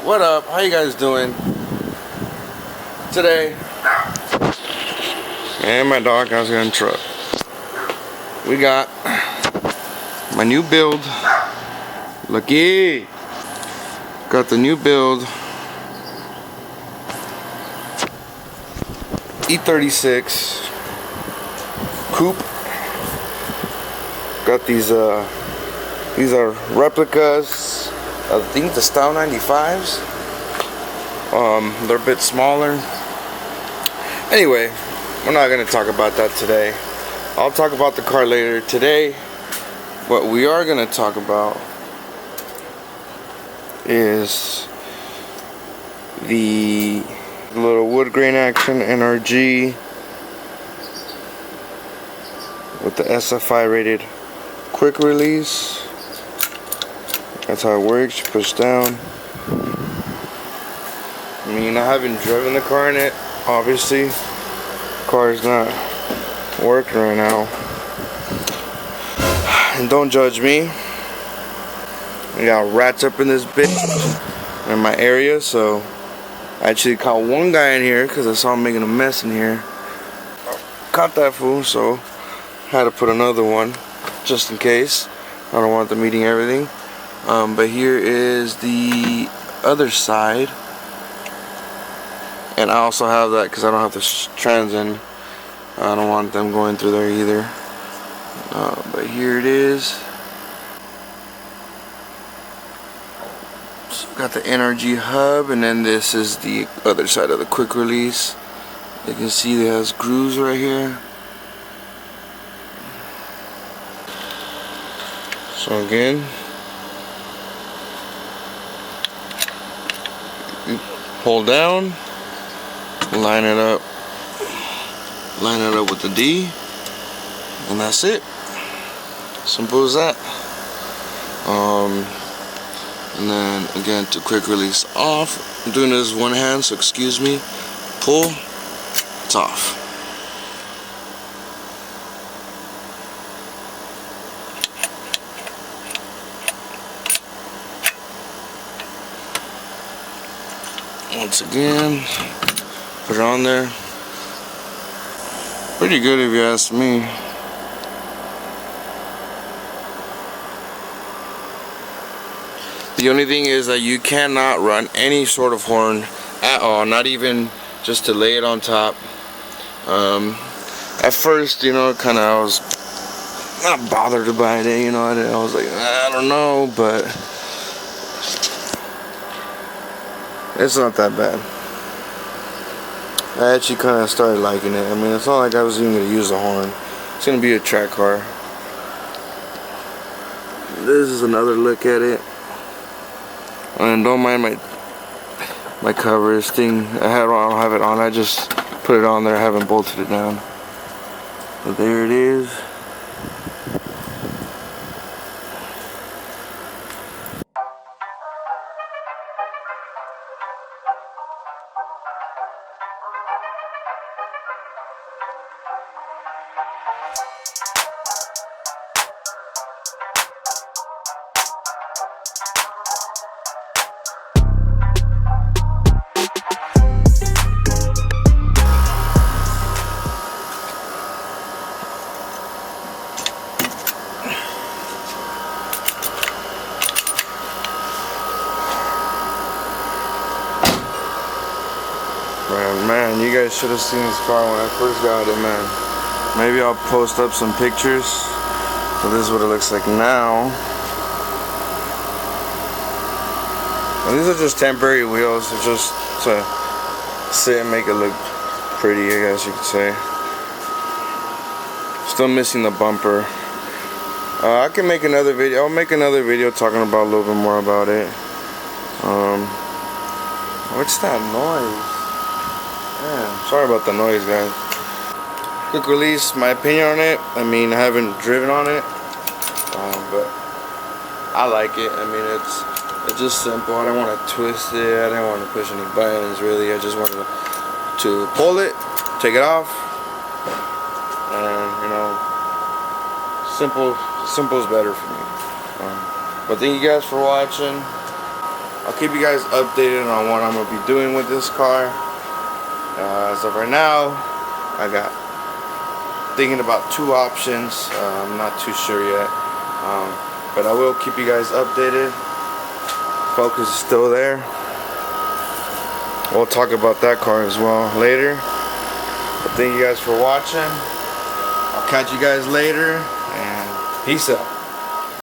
What up? How you guys doing? Today, and my dog has got in truck. We got my new build. Lucky! Got the new build E36 coupe. Got these are replicas. I think the style 95s. They're a bit smaller. Anyway, we're not gonna talk about that today. I'll talk about the car later. Today, what we are gonna talk about is the little wood grain action NRG with the SFI rated quick release. That's how it works. You push down. I mean, I haven't driven the car in it, obviously. The car is not working right now. And don't judge me. I got rats up in this bitch in my area, so I actually caught one guy in here because I saw him making a mess in here. Caught that fool, so had to put another one just in case. I don't want them eating everything. But here is the other side, and I also have that because I don't have the trans in. I don't want them going through there either. But here it is. So got the NRG hub, and then this is the other side of the quick release. You can see it has grooves right here. So again, hold down, line it up with the D, and that's it. Simple as that. And then again, to quick release off. I'm doing this one hand, so excuse me. Pull, it's off. Once again, put it on there. Pretty good if you ask me. The only thing is that you cannot run any sort of horn at all, not even just to lay it on top. At first, you know, kind of I was not bothered by it, you know, I was like, I don't know, but it's not that bad. I actually kind of started liking it. I mean, it's not like I was even going to use a horn. It's going to be a track car. This is another look at it. And don't mind my covers thing. I don't have it on. I just put it on there. I haven't bolted it down. But there it is. Man, you guys should have seen this car when I first got it, man. Maybe I'll post up some pictures. So this is what it looks like now. And these are just temporary wheels. It's just to sit and make it look pretty, I guess you could say. Still missing the bumper. I can make another video. I'll make another video talking about a little bit more about it. What's that noise? Yeah, sorry about the noise, guys. Quick release, my opinion on it. I mean, I haven't driven on it, but I like it. I mean, it's just simple. I don't want to twist it. I didn't want to push any buttons, really. I just wanted to pull it, take it off, and you know, simple is better for me. But thank you guys for watching. I'll keep you guys updated on what I'm gonna be doing with this car. As of right now, I got thinking about 2 options. I'm not too sure yet, but I will keep you guys updated. Focus is still there. We'll talk about that car as well later. But thank you guys for watching. I'll catch you guys later, and peace out.